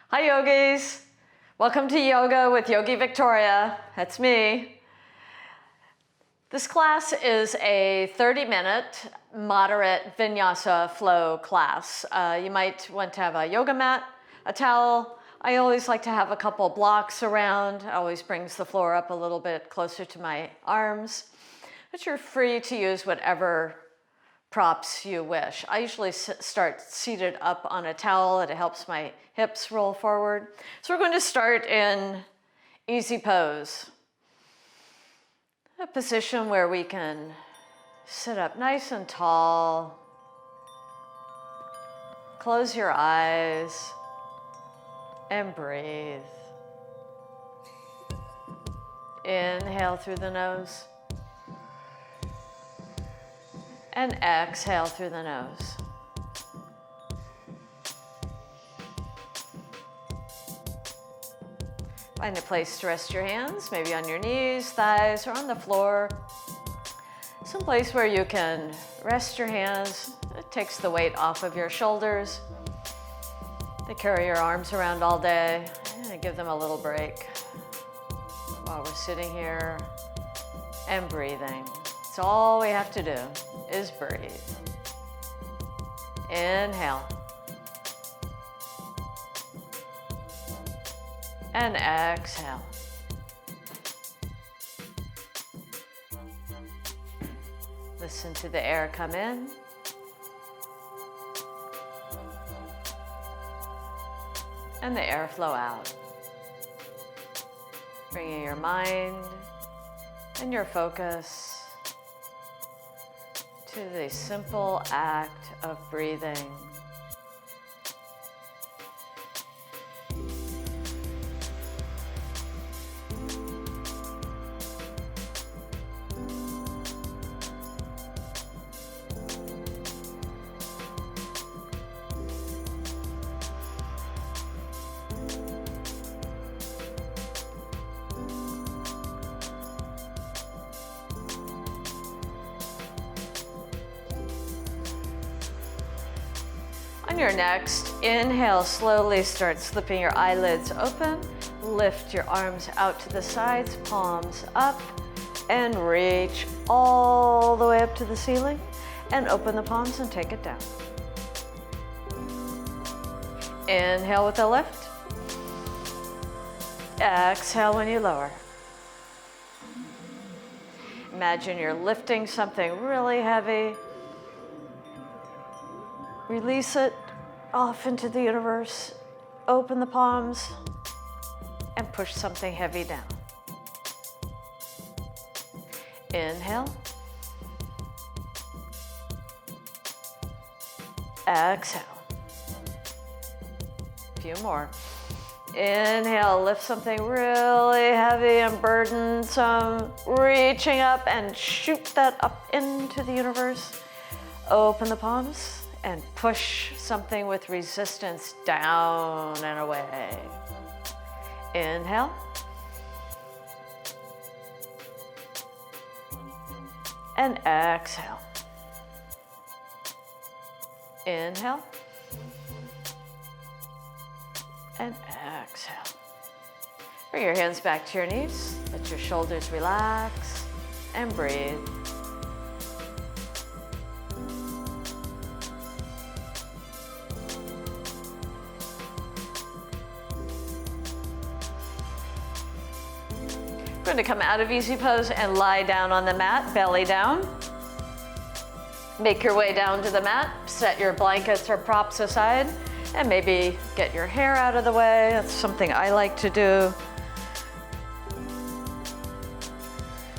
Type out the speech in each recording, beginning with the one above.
Hi yogis! Welcome to Yoga with Yogi Victoria. That's me. This class is a 30-minute moderate vinyasa flow class. You might want to have a yoga mat, a towel. I always like to have a couple blocks around. It always brings the floor up a little bit closer to my arms. But you're free to use whatever props you wish. I usually start seated up on a towel. It helps my hips roll forward. So we're going to start in easy pose. A position where we can sit up nice and tall. Close your eyes and breathe. Inhale through the nose. And exhale through the nose. Find a place to rest your hands, maybe on your knees, thighs, or on the floor. Some place where you can rest your hands. It takes the weight off of your shoulders. They carry your arms around all day. And give them a little break while we're sitting here and breathing. So all we have to do is breathe. Inhale. And exhale. Listen to the air come in. And the air flow out. Bringing your mind and your focus to the simple act of breathing. On your next inhale, slowly start slipping your eyelids open. Lift your arms out to the sides, palms up, and reach all the way up to the ceiling. And open the palms and take it down. Inhale with a lift. Exhale when you lower. Imagine you're lifting something really heavy. Release it off into the universe. Open the palms and push something heavy down. Inhale. Exhale. A few more. Inhale, lift something really heavy and burdensome. Reaching up and shoot that up into the universe. Open the palms. And push something with resistance down and away. Inhale. And exhale. Inhale. And exhale. Bring your hands back to your knees. Let your shoulders relax and breathe. We're going to come out of easy pose and lie down on the mat, belly down. Make your way down to the mat, set your blankets or props aside, and maybe get your hair out of the way. That's something I like to do.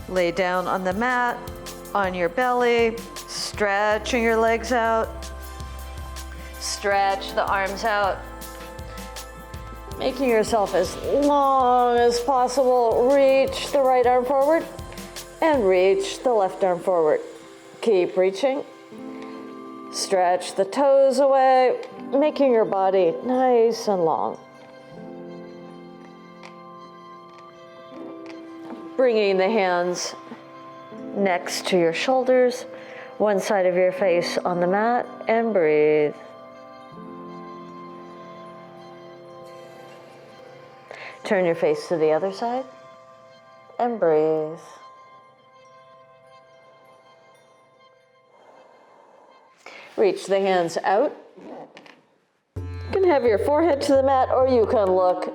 Lay down on the mat, on your belly, stretching your legs out. Stretch the arms out. Making yourself as long as possible. Reach the right arm forward and reach the left arm forward. Keep reaching. Stretch the toes away, making your body nice and long. Bringing the hands next to your shoulders, one side of your face on the mat, and breathe. Turn your face to the other side and breathe. Reach the hands out. You can have your forehead to the mat, or you can look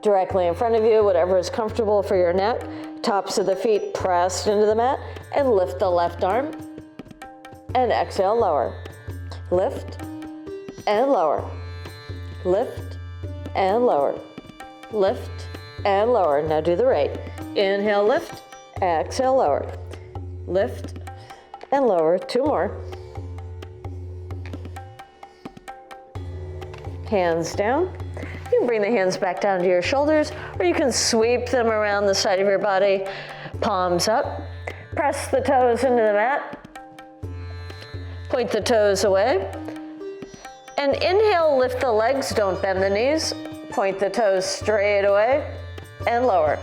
directly in front of you, whatever is comfortable for your neck. Tops of the feet pressed into the mat, and lift the left arm. And exhale, lower. Lift and lower. Lift and lower. Lift and lower. Now do the right. Inhale, lift. Exhale, lower. Lift and lower. 2 more. Hands down. You can bring the hands back down to your shoulders, or you can sweep them around the side of your body. Palms up. Press the toes into the mat. Point the toes away. And inhale, lift the legs, don't bend the knees. Point the toes straight away and lower.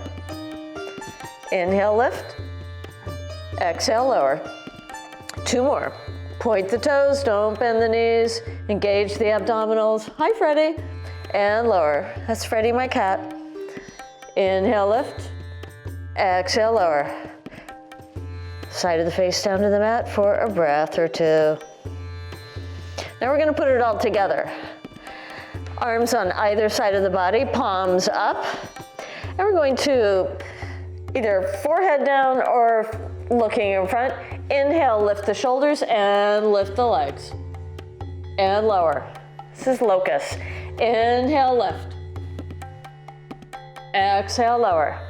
Inhale, lift. Exhale, lower. 2 more. Point the toes, don't bend the knees. Engage the abdominals. Hi, Freddie. And lower. That's Freddie, my cat. Inhale, lift. Exhale, lower. Side of the face down to the mat for a breath or 2. Now we're going to put it all together. Arms on either side of the body, palms up. And we're going to either forehead down or looking in front. Inhale, lift the shoulders and lift the legs. And lower. This is locust. Inhale, lift. Exhale, lower.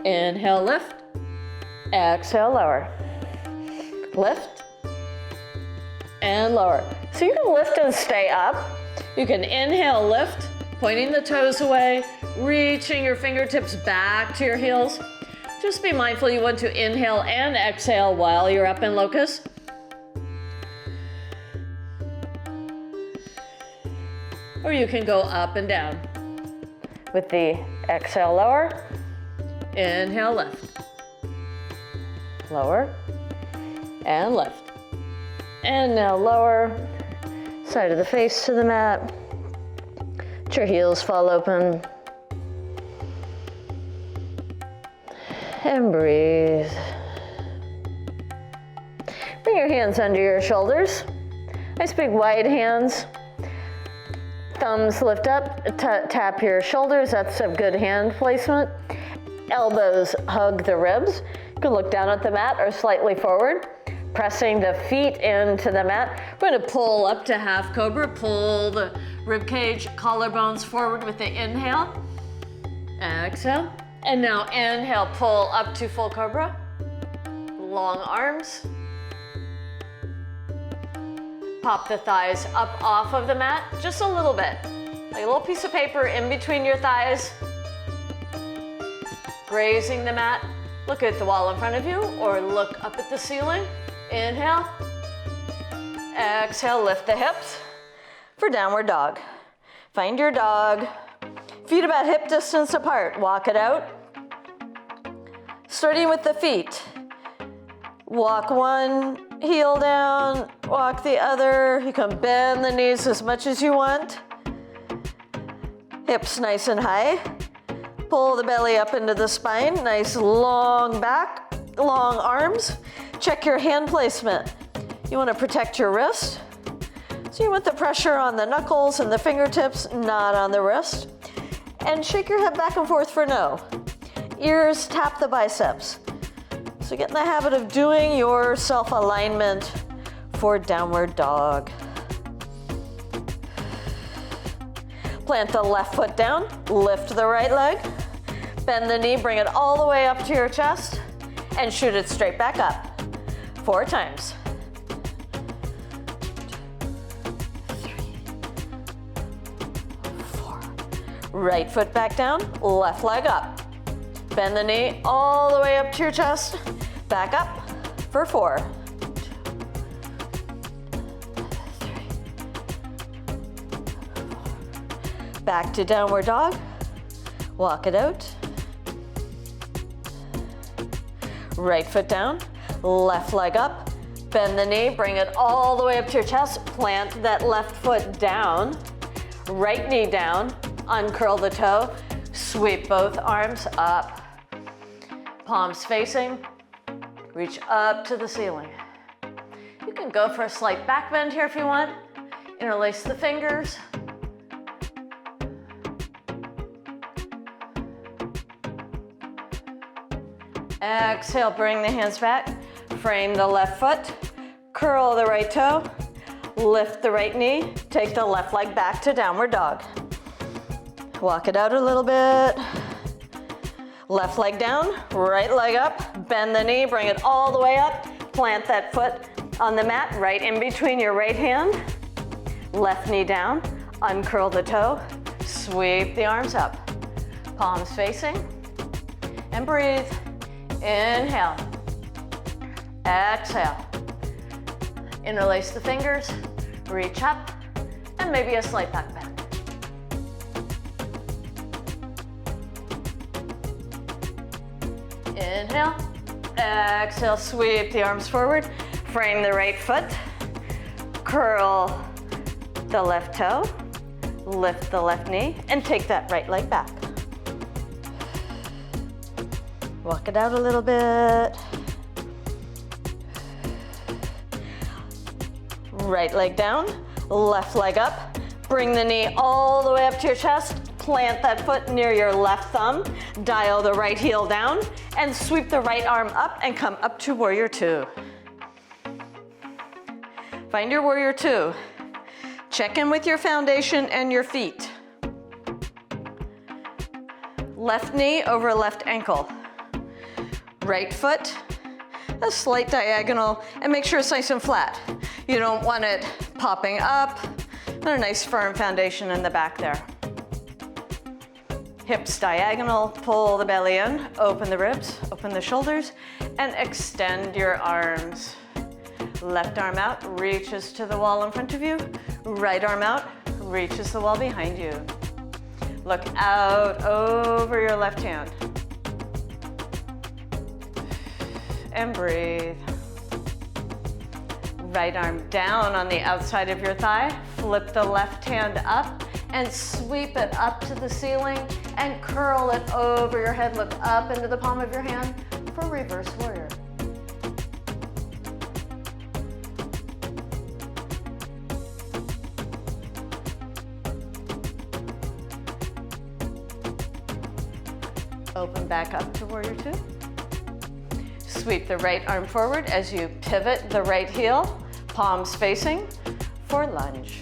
Inhale, lift. Exhale, lower. Lift and lower. So you can lift and stay up. You can inhale, lift, pointing the toes away, reaching your fingertips back to your heels. Just be mindful you want to inhale and exhale while you're up in locust. Or you can go up and down. With the exhale, lower, inhale, lift. Lower and lift. And now lower, side of the face to the mat. Let your heels fall open. And breathe. Bring your hands under your shoulders. Nice big wide hands. Thumbs lift up, tap your shoulders. That's a good hand placement. Elbows hug the ribs. You can look down at the mat or slightly forward. Pressing the feet into the mat. We're going to pull up to half cobra. Pull the rib cage, collarbones forward with the inhale. Exhale. And now inhale, pull up to full cobra. Long arms. Pop the thighs up off of the mat, just a little bit. Like a little piece of paper in between your thighs. Grazing the mat. Look at the wall in front of you or look up at the ceiling. Inhale. Exhale, lift the hips for downward dog. Find your dog. Feet about hip distance apart. Walk it out. Starting with the feet. Walk one heel down, walk the other. You can bend the knees as much as you want. Hips nice and high. Pull the belly up into the spine. Nice long back, long arms. Check your hand placement. You want to protect your wrist. So you want the pressure on the knuckles and the fingertips, not on the wrist. And shake your head back and forth for no. Ears tap the biceps. So get in the habit of doing your self-alignment for downward dog. Plant the left foot down, lift the right leg, bend the knee, bring it all the way up to your chest, and shoot it straight back up. 4 times. 3, 4. Right foot back down, left leg up. Bend the knee all the way up to your chest, back up for 4. 3, 4. Back to downward dog. Walk it out. Right foot down, left leg up. Bend the knee, bring it all the way up to your chest. Plant that left foot down. Right knee down, uncurl the toe. Sweep both arms up, palms facing, reach up to the ceiling. You can go for a slight back bend here if you want. Interlace the fingers. Exhale, bring the hands back. Frame the left foot, curl the right toe, lift the right knee, take the left leg back to downward dog. Walk it out a little bit. Left leg down, right leg up, bend the knee, bring it all the way up. Plant that foot on the mat, right in between your right hand. Left knee down, uncurl the toe, sweep the arms up. Palms facing, and breathe. Inhale, exhale. Interlace the fingers, reach up, and maybe a slight back bend. Inhale, exhale, sweep the arms forward, frame the right foot, curl the left toe, lift the left knee, and take that right leg back. Walk it out a little bit. Right leg down, left leg up. Bring the knee all the way up to your chest. Plant that foot near your left thumb. Dial the right heel down and sweep the right arm up and come up to Warrior Two. Find your Warrior Two. Check in with your foundation and your feet. Left knee over left ankle. Right foot, a slight diagonal, and make sure it's nice and flat. You don't want it popping up, and a nice firm foundation in the back there. Hips diagonal, pull the belly in, open the ribs, open the shoulders, and extend your arms. Left arm out, reaches to the wall in front of you. Right arm out, reaches the wall behind you. Look out over your left hand. And breathe. Right arm down on the outside of your thigh. Flip the left hand up and sweep it up to the ceiling and curl it over your head. Look up into the palm of your hand for reverse warrior. Open back up to Warrior Two. Sweep the right arm forward as you pivot the right heel, palms facing for lunge.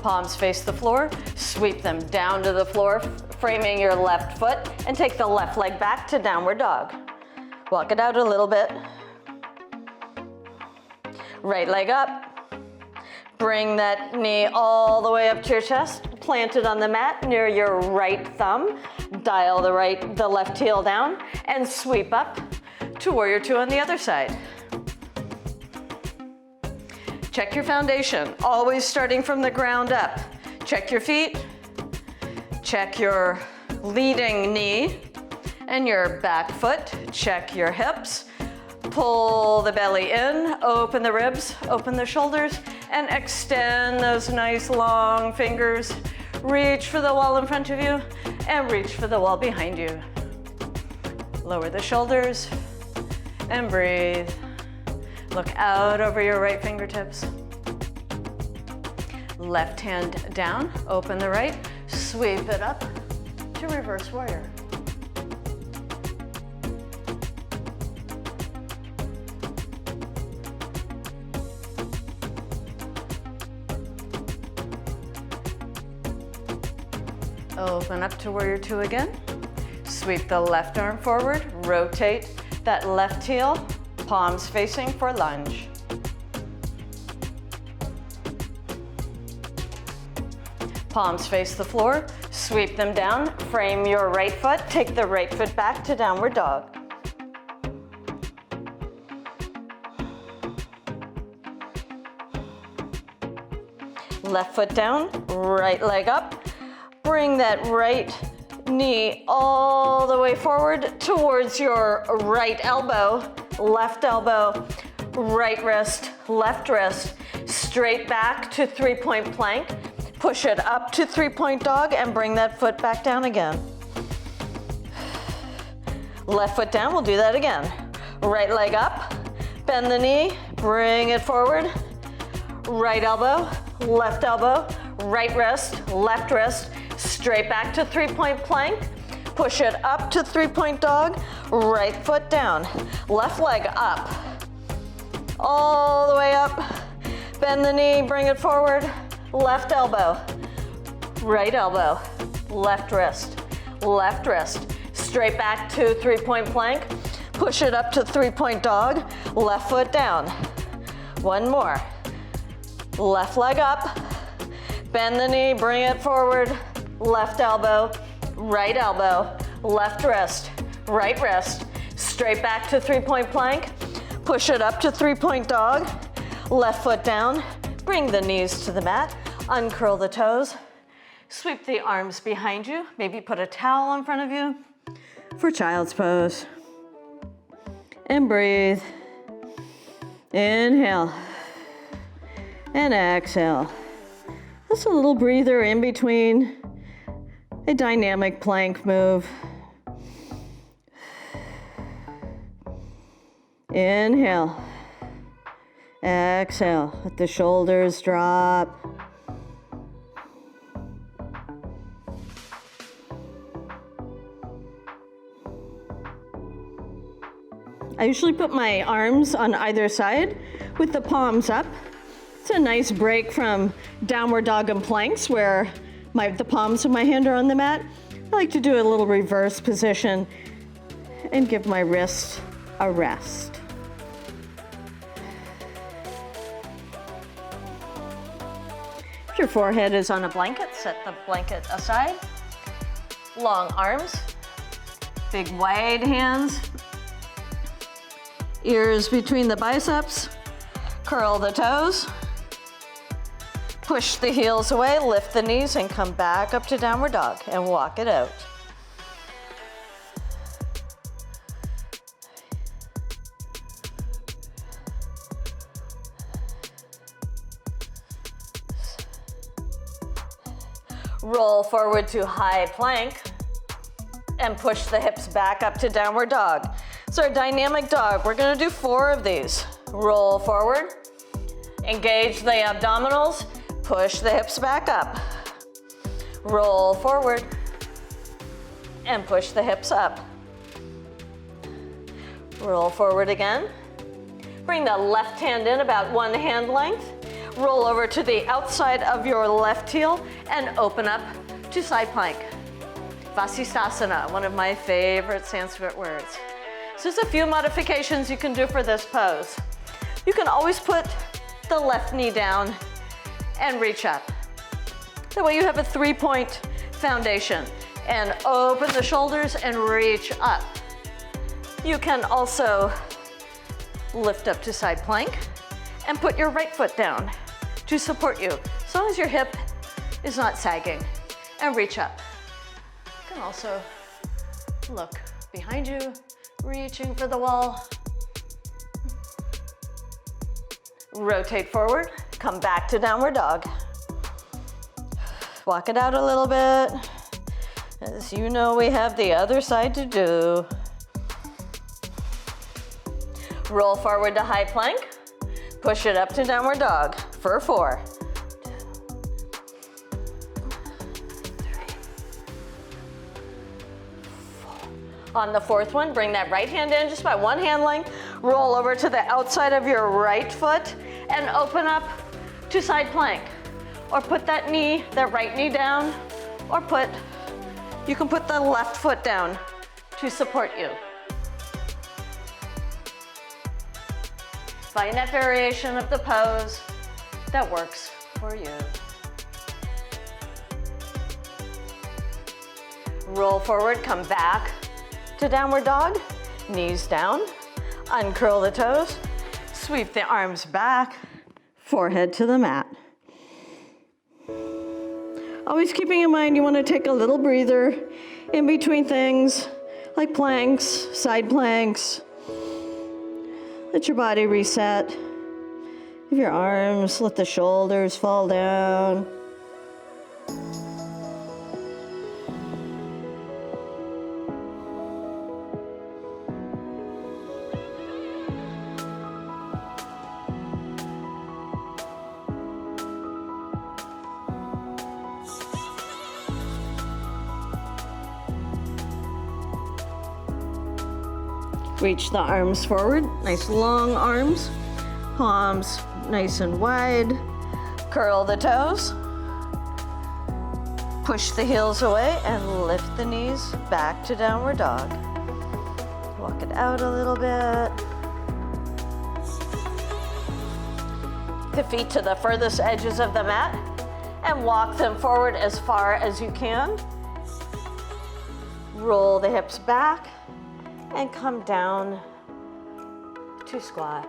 Palms face the floor, sweep them down to the floor, framing your left foot, and take the left leg back to downward dog. Walk it out a little bit. Right leg up. Bring that knee all the way up to your chest. Plant it on the mat near your right thumb. Dial the left heel down and sweep up to Warrior Two on the other side. Check your foundation, always starting from the ground up. Check your feet, check your leading knee and your back foot. Check your hips. Pull the belly in, open the ribs, open the shoulders, and extend those nice long fingers. Reach for the wall in front of you and reach for the wall behind you. Lower the shoulders and breathe. Look out over your right fingertips. Left hand down, open the right, sweep it up to reverse warrior. Open up to Warrior Two again. Sweep the left arm forward, rotate that left heel, palms facing for lunge. Palms face the floor, sweep them down, frame your right foot, take the right foot back to downward dog. Left foot down, right leg up. Bring that right knee all the way forward towards your right elbow, right wrist, straight back to 3-point plank. Push it up to three-point dog and bring that foot back down again. Left foot down, we'll do that again. Right leg up, bend the knee, bring it forward. Right elbow, right wrist, left wrist, straight back to three-point plank. Push it up to three-point dog, right foot down, left leg up, all the way up. Bend the knee, bring it forward, left elbow, left wrist, straight back to three-point plank. Push it up to three-point dog, left foot down. One more. Left leg up, bend the knee, bring it forward, left elbow, left wrist, right wrist, straight back to three-point plank. Push it up to three-point dog, left foot down, bring the knees to the mat, uncurl the toes, sweep the arms behind you, maybe put a towel in front of you for child's pose. And breathe. Inhale. And exhale. Just a little breather in between a dynamic plank move. Inhale. Exhale. Let the shoulders drop. I usually put my arms on either side with the palms up. It's a nice break from downward dog and planks where the palms of my hand are on the mat. I like to do a little reverse position and give my wrist a rest. If your forehead is on a blanket, set the blanket aside. Long arms, big wide hands, ears between the biceps, curl the toes. Push the heels away, lift the knees, and come back up to downward dog and walk it out. Roll forward to high plank and push the hips back up to downward dog. So our dynamic dog, we're gonna do 4 of these. Roll forward, engage the abdominals, push the hips back up. Roll forward and push the hips up. Roll forward again. Bring the left hand in about 1 hand length. Roll over to the outside of your left heel and open up to side plank. Vasisthasana, one of my favorite Sanskrit words. So there's a few modifications you can do for this pose. You can always put the left knee down and reach up. That way you have a 3-point foundation. And open the shoulders and reach up. You can also lift up to side plank and put your right foot down to support you, as long as your hip is not sagging, and reach up. You can also look behind you, reaching for the wall. Rotate forward, come back to downward dog. Walk it out a little bit. As you know, we have the other side to do. Roll forward to high plank. Push it up to downward dog for 4. 3, 4. On the 4th one, bring that right hand in just by 1 hand length. Roll over to the outside of your right foot and open up to side plank. Or put that right knee down, or you can put the left foot down to support you. Find that variation of the pose that works for you. Roll forward, come back to downward dog, knees down, uncurl the toes, sweep the arms back, forehead to the mat. Always keeping in mind you want to take a little breather in between things like planks, side planks. Let your body reset. Give your arms, let the shoulders fall down. Reach the arms forward, nice long arms, palms nice and wide. Curl the toes. Push the heels away and lift the knees back to downward dog. Walk it out a little bit. The feet to the furthest edges of the mat and walk them forward as far as you can. Roll the hips back and come down to squat.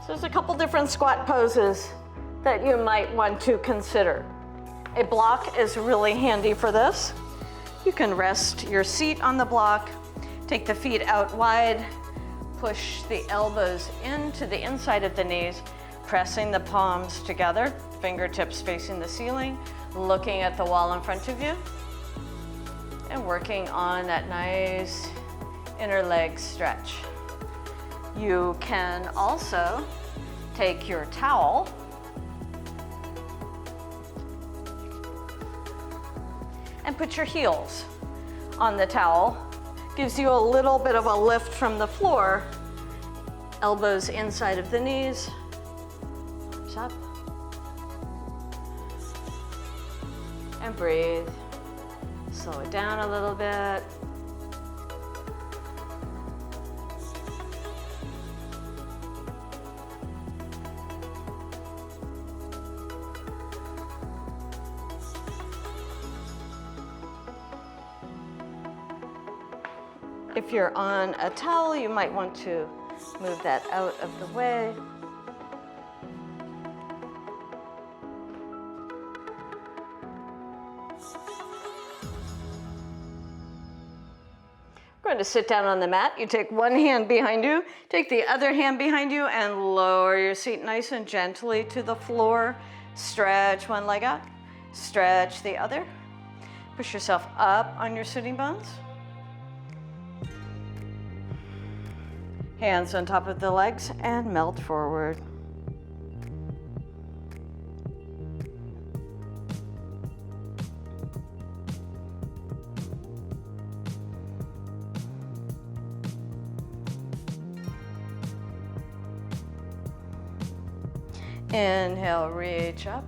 So there's a couple different squat poses that you might want to consider. A block is really handy for this. You can rest your seat on the block, take the feet out wide, push the elbows into the inside of the knees, pressing the palms together, fingertips facing the ceiling, looking at the wall in front of you, and working on that nice inner leg stretch. You can also take your towel and put your heels on the towel. Gives you a little bit of a lift from the floor. Elbows inside of the knees. Arms up. And breathe. Slow it down a little bit. If you're on a towel, you might want to move that out of the way. We're going to sit down on the mat. You take one hand behind you, take the other hand behind you, and lower your seat nice and gently to the floor. Stretch one leg out, stretch the other. Push yourself up on your sitting bones. Hands on top of the legs and melt forward. Inhale, reach up.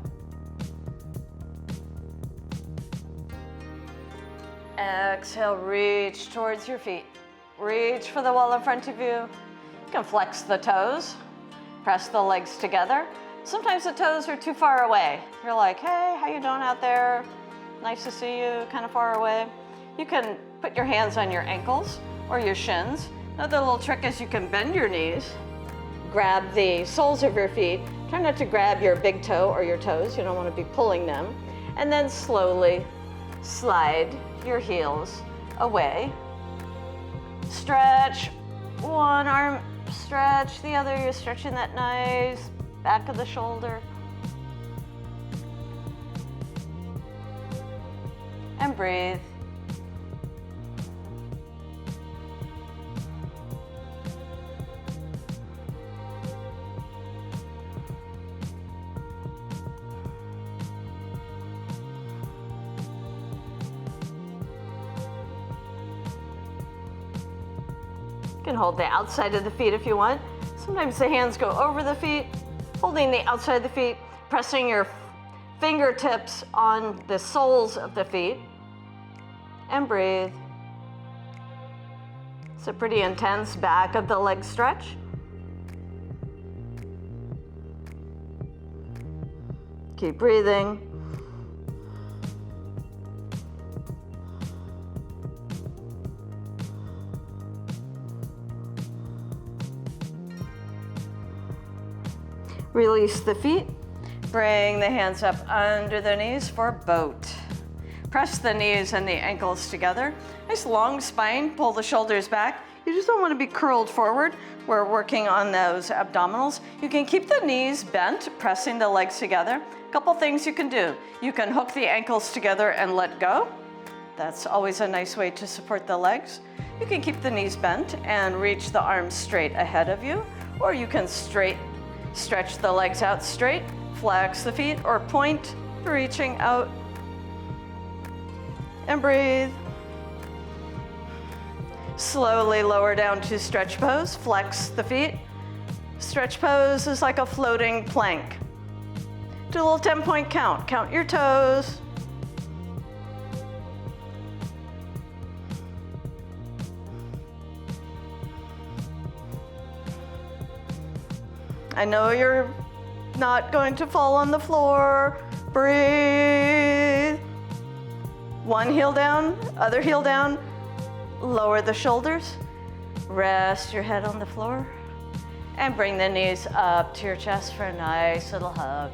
Exhale, reach towards your feet. Reach for the wall in front of you. You can flex the toes, press the legs together. Sometimes the toes are too far away. You're like, hey, how you doing out there? Nice to see you, kind of far away. You can put your hands on your ankles or your shins. Another little trick is you can bend your knees, grab the soles of your feet. Try not to grab your big toe or your toes. You don't want to be pulling them. And then slowly slide your heels away. Stretch one arm, stretch the other. You're stretching that nice back of the shoulder. And breathe. You can hold the outside of the feet if you want. Sometimes the hands go over the feet, holding the outside of the feet, pressing your fingertips on the soles of the feet, and breathe. It's a pretty intense back of the leg stretch. Keep breathing. Release the feet. Bring the hands up under the knees for boat. Press the knees and the ankles together. Nice long spine, pull the shoulders back. You just don't want to be curled forward. We're working on those abdominals. You can keep the knees bent, pressing the legs together. A couple things you can do. You can hook the ankles together and let go. That's always a nice way to support the legs. You can keep the knees bent and reach the arms straight ahead of you, or you can stretch the legs out straight, flex the feet, or point, reaching out. And breathe. Slowly lower down to stretch pose, flex the feet. Stretch pose is like a floating plank. Do a little 10-point count. Count your toes. I know you're not going to fall on the floor. Breathe. One heel down, other heel down. Lower the shoulders. Rest your head on the floor. And bring the knees up to your chest for a nice little hug.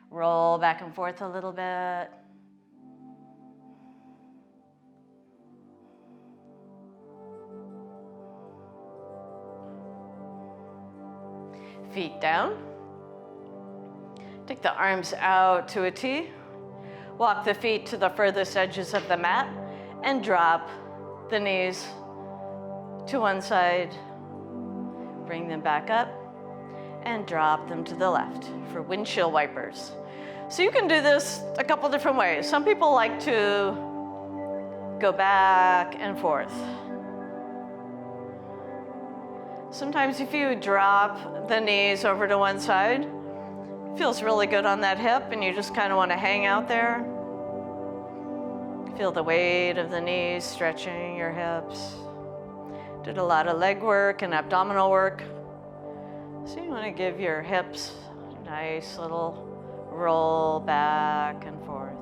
Roll back and forth a little bit. Feet down. Take the arms out to a T. Walk the feet to the furthest edges of the mat and drop the knees to one side. Bring them back up and drop them to the left for windshield wipers. So you can do this a couple different ways. Some people like to go back and forth. Sometimes if you drop the knees over to one side, it feels really good on that hip and you just kind of want to hang out there. Feel the weight of the knees stretching your hips. Did a lot of leg work and abdominal work. So you want to give your hips a nice little roll back and forth.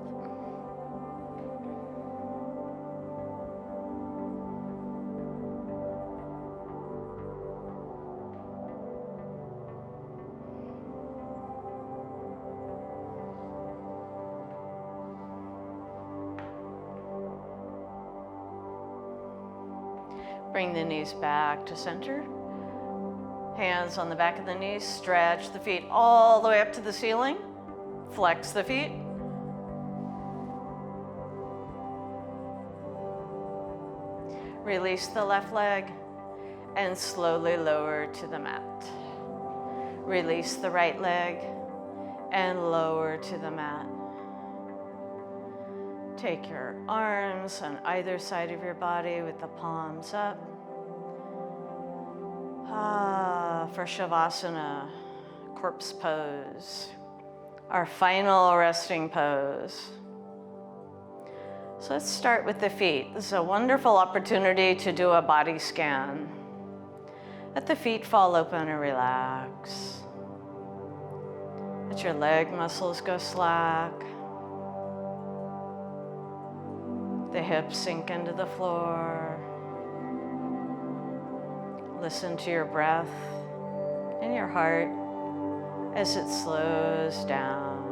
Bring the knees back to center. Hands on the back of the knees. Stretch the feet all the way up to the ceiling. Flex the feet. Release the left leg and slowly lower to the mat. Release the right leg and lower to the mat. Take your arms on either side of your body with the palms up. For Savasana, corpse pose, our final resting pose. So let's start with the feet. This is a wonderful opportunity to do a body scan. Let the feet fall open and relax. Let your leg muscles go slack. The hips sink into the floor. Listen to your breath and your heart as it slows down.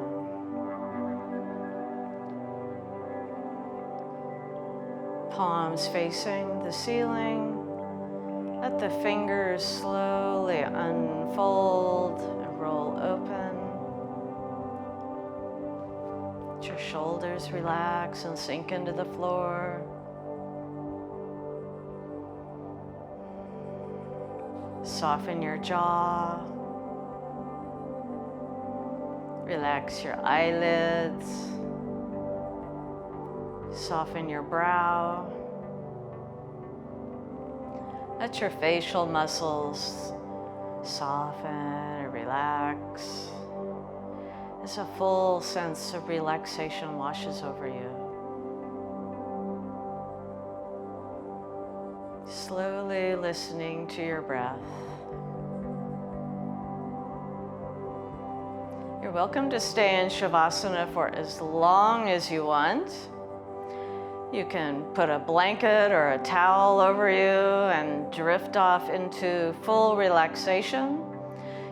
Palms facing the ceiling. Let the fingers slowly unfold and roll open. Let your shoulders relax and sink into the floor. Soften your jaw. Relax your eyelids. Soften your brow. Let your facial muscles soften and relax as a full sense of relaxation washes over you. Slowly listening to your breath. You're welcome to stay in Savasana for as long as you want. You can put a blanket or a towel over you and drift off into full relaxation.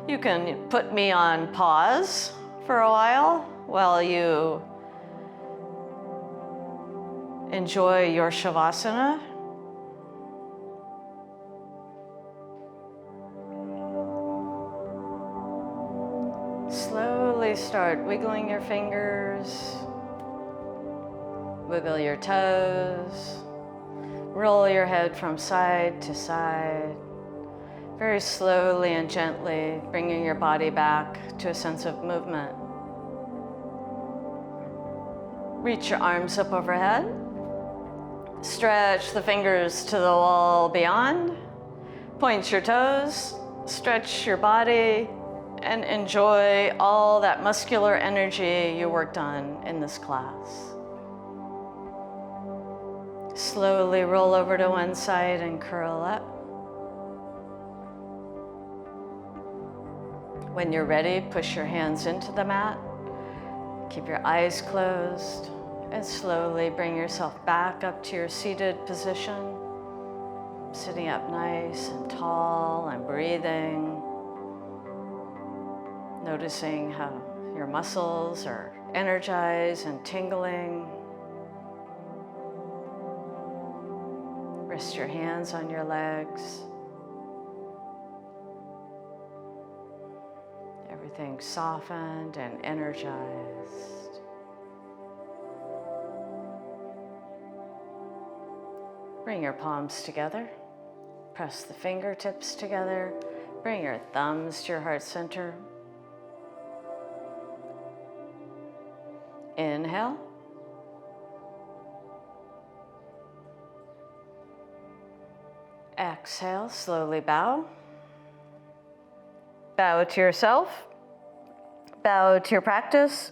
You can put me on pause for a while you enjoy your Savasana. Slowly start wiggling your fingers. Wiggle your toes. Roll your head from side to side. Very slowly and gently bringing your body back to a sense of movement. Reach your arms up overhead. Stretch the fingers to the wall beyond. Point your toes, stretch your body, and enjoy all that muscular energy you worked on in this class. Slowly roll over to one side and curl up. When you're ready, push your hands into the mat. Keep your eyes closed and slowly bring yourself back up to your seated position. Sitting up nice and tall and breathing. Noticing how your muscles are energized and tingling. Rest your hands on your legs. Everything softened and energized. Bring your palms together. Press the fingertips together. Bring your thumbs to your heart center. Inhale. Exhale, slowly bow. Bow to yourself. Bow to your practice,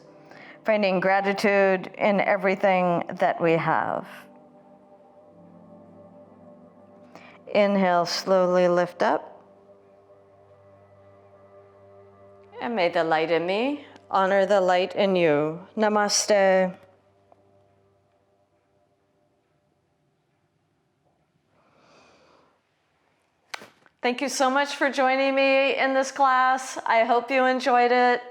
finding gratitude in everything that we have. Inhale, slowly lift up. And may the light in me honor the light in you. Namaste. Thank you so much for joining me in this class. I hope you enjoyed it.